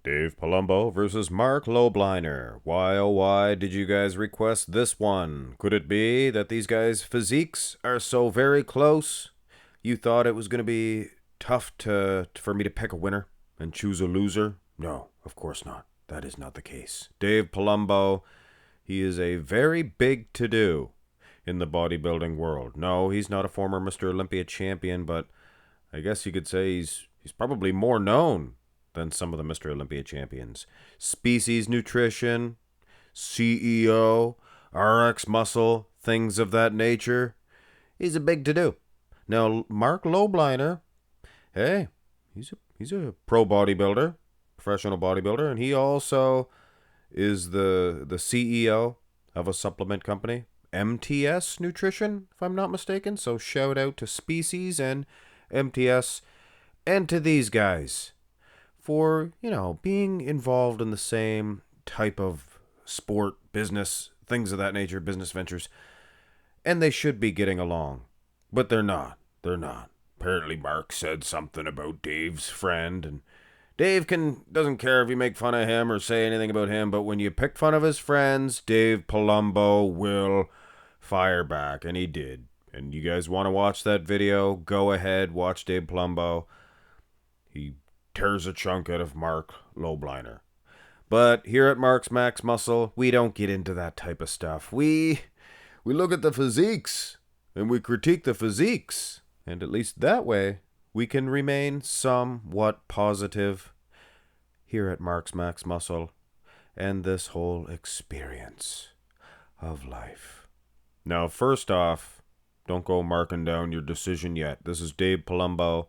Dave Palumbo versus Marc Lobliner. Why, oh why did you guys request this one? Could it be that these guys' physiques are so very close? You thought it was going to be tough for me to pick a winner and choose a loser? No, of course not. That is not the case. Dave Palumbo, he is a very big to-do in the bodybuilding world. No, he's not a former Mr. Olympia champion, but I guess you could say he's probably more known than some of the Mr. Olympia champions. Species Nutrition, CEO, RX Muscle, things of that nature. He's a big to-do. Now, Marc Lobliner, hey, he's a pro bodybuilder, professional bodybuilder, and he also is the CEO of a supplement company, MTS Nutrition, if I'm not mistaken. So shout out to Species and MTS and to these guys for, being involved in the same type of sport, business, things of that nature, business ventures. And they should be getting along. But they're not. They're not. Apparently Mark said something about Dave's friend, and Dave doesn't care if you make fun of him or say anything about him, but when you pick fun of his friends, Dave Palumbo will fire back, and he did. And you guys want to watch that video? Go ahead, watch Dave Palumbo. He tears a chunk out of Marc Lobliner. But here at Mark's Max Muscle, we don't get into that type of stuff. We look at the physiques, and we critique the physiques. And at least that way, we can remain somewhat positive here at Mark's Max Muscle and this whole experience of life. Now, first off, don't go marking down your decision yet. This is Dave Palumbo.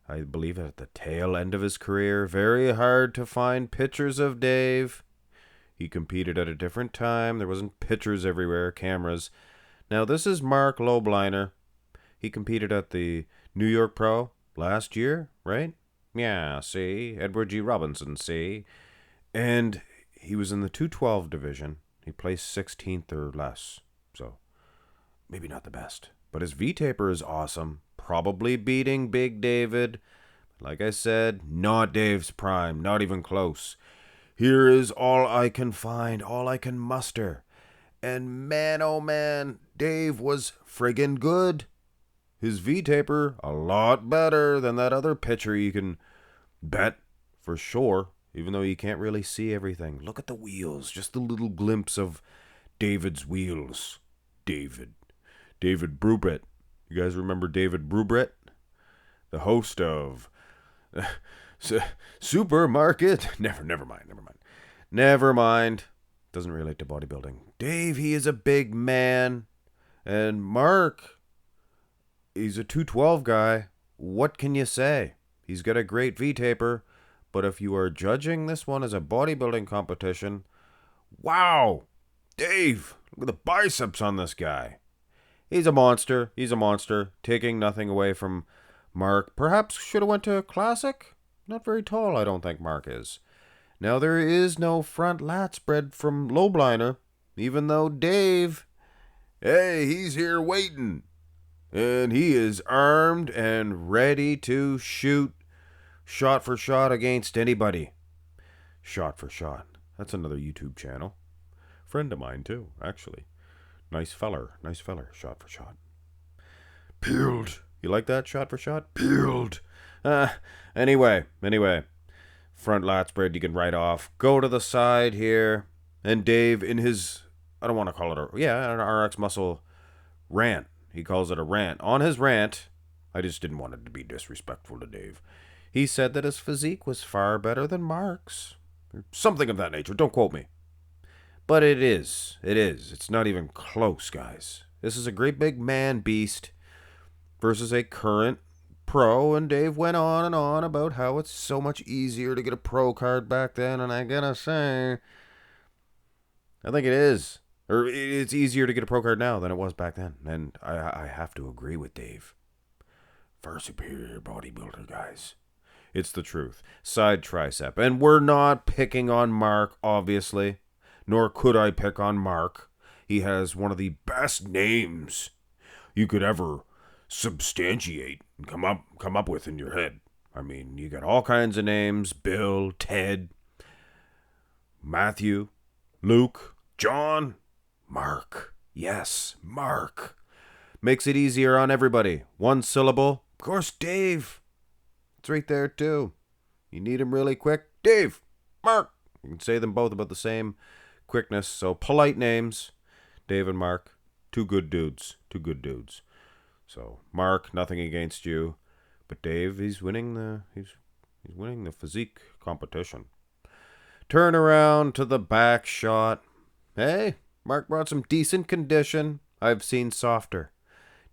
I believe at the tail end of his career. Very hard to find pictures of Dave. He competed at a different time. There wasn't pictures everywhere, cameras. Now, this is Marc Lobliner. He competed at the New York Pro last year, right? Yeah, see? Edward G. Robinson, see? And he was in the 212 division. He placed 16th or less. So, maybe not the best. But his V-taper is awesome. Probably beating Big David. Like I said, not Dave's prime. Not even close. Here is all I can find. All I can muster. And man, oh man, Dave was friggin' good. His V-taper, a lot better than that other pitcher you can bet for sure, even though you can't really see everything. Look at the wheels, just a little glimpse of David's wheels. David Brubret. You guys remember David Brubret? The host of Supermarket. Never mind. Doesn't relate to bodybuilding. Dave, he is a big man. And Mark, he's a 212 guy. What can you say? He's got a great V-taper. But if you are judging this one as a bodybuilding competition, wow! Dave, look at the biceps on this guy. He's a monster. Taking nothing away from Mark. Perhaps should have went to a classic? Not very tall, I don't think Mark is. Now, there is no front lat spread from Lobliner, even though Dave, hey, he's here waiting. And he is armed and ready to shoot shot for shot against anybody. Shot for shot. That's another YouTube channel. Friend of mine, too, actually. Nice feller, shot for shot. Peeled. You like that, shot for shot? Peeled. Anyway. Front lat spread you can write off. Go to the side here. And Dave, in his, I don't want to call it an RX Muscle rant. He calls it a rant. On his rant, I just didn't want it to be disrespectful to Dave. He said that his physique was far better than Mark's. Or something of that nature. Don't quote me. But it is. It's not even close, guys. This is a great big man beast versus a current pro, and Dave went on and on about how it's so much easier to get a pro card back then, and I gotta say, I think it is. Or it's easier to get a pro card now than it was back then, and I have to agree with Dave. Far superior bodybuilder, guys. It's the truth. Side tricep. And we're not picking on Mark, obviously. Nor could I pick on Mark. He has one of the best names you could ever substantiate and come up with in your head. I mean, you got all kinds of names. Bill, Ted, Matthew, Luke, John, Mark. Yes, Mark. Makes it easier on everybody. One syllable. Of course, Dave. It's right there, too. You need him really quick. Dave, Mark. You can say them both about the same quickness. So polite names. Dave and Mark. Two good dudes. Two good dudes. So Mark, nothing against you. But Dave, he's winning the physique competition. Turn around to the back shot. Hey, Mark brought some decent condition. I've seen softer.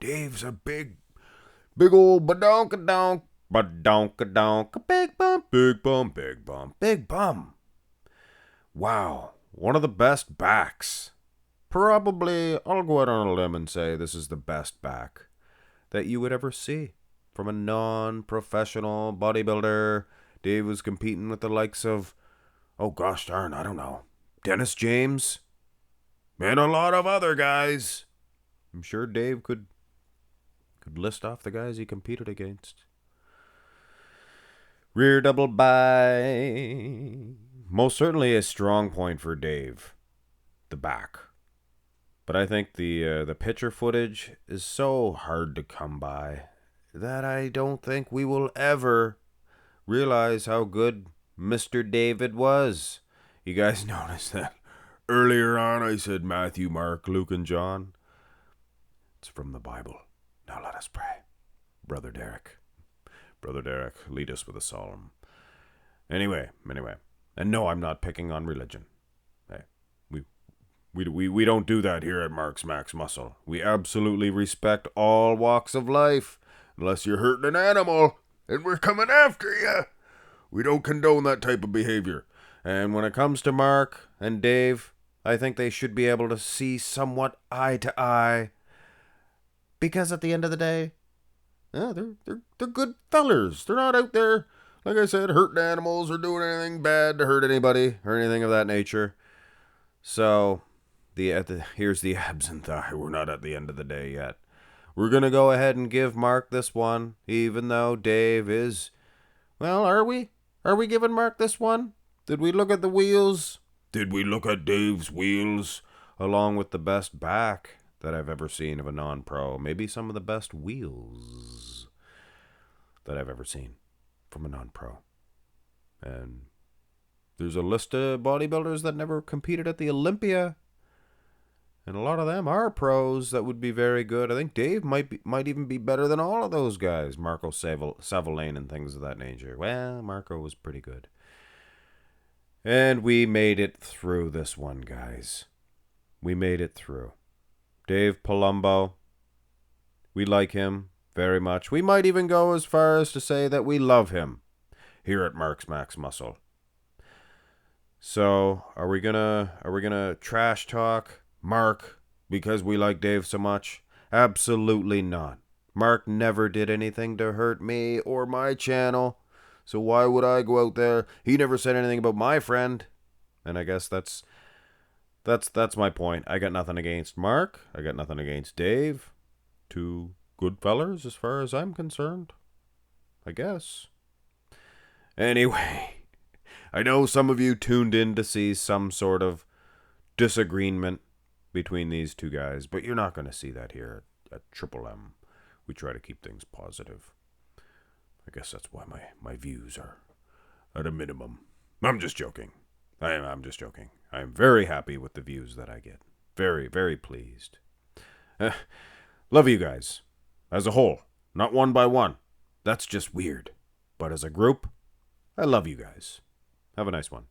Dave's a big old badonka-donk, big bump, big bump, big bump, big bum. Wow, one of the best backs. Probably, I'll go out on a limb and say this is the best back that you would ever see from a non-professional bodybuilder. Dave was competing with the likes of, oh gosh darn, I don't know, Dennis James, and a lot of other guys. I'm sure Dave could list off the guys he competed against. Rear double by. Most certainly a strong point for Dave, the back. But I think the picture footage is so hard to come by that I don't think we will ever realize how good Mr. David was. You guys noticed that earlier on I said Matthew, Mark, Luke, and John? It's from the Bible. Now let us pray. Brother Derek, lead us with a psalm. Anyway. And no, I'm not picking on religion. Hey, we don't do that here at Mark's Max Muscle. We absolutely respect all walks of life. Unless you're hurting an animal and we're coming after you. We don't condone that type of behavior. And when it comes to Mark and Dave, I think they should be able to see somewhat eye to eye. Because at the end of the day, they're good fellers. They're not out there, like I said, hurting animals or doing anything bad to hurt anybody or anything of that nature. So, here's the abs and thigh. We're not at the end of the day yet. We're going to go ahead and give Mark this one, even though Dave is... Well, are we? Are we giving Mark this one? Did we look at the wheels? Did we look at Dave's wheels? Along with the best back that I've ever seen of a non-pro. Maybe some of the best wheels that I've ever seen from a non-pro. And there's a list of bodybuilders that never competed at the Olympia. And a lot of them are pros that would be very good. I think Dave might even be better than all of those guys. Marco Savolaine and things of that nature. Well, Marco was pretty good. And we made it through this one, guys. We made it through. Dave Palumbo. We like him very much. We might even go as far as to say that we love him here at Mark's Max Muscle. So, are we gonna trash talk Mark because we like Dave so much? Absolutely not. Mark never did anything to hurt me or my channel. So why would I go out there? He never said anything about my friend. And I guess that's my point. I got nothing against Mark. I got nothing against Dave. Two good fellers as far as I'm concerned. I guess. Anyway, I know some of you tuned in to see some sort of disagreement between these two guys, but you're not going to see that here at Triple M. We try to keep things positive. I guess that's why my views are at a minimum. I'm just joking. I'm just joking. I'm very happy with the views that I get. Very, very pleased. Love you guys. As a whole. Not one by one. That's just weird. But as a group, I love you guys. Have a nice one.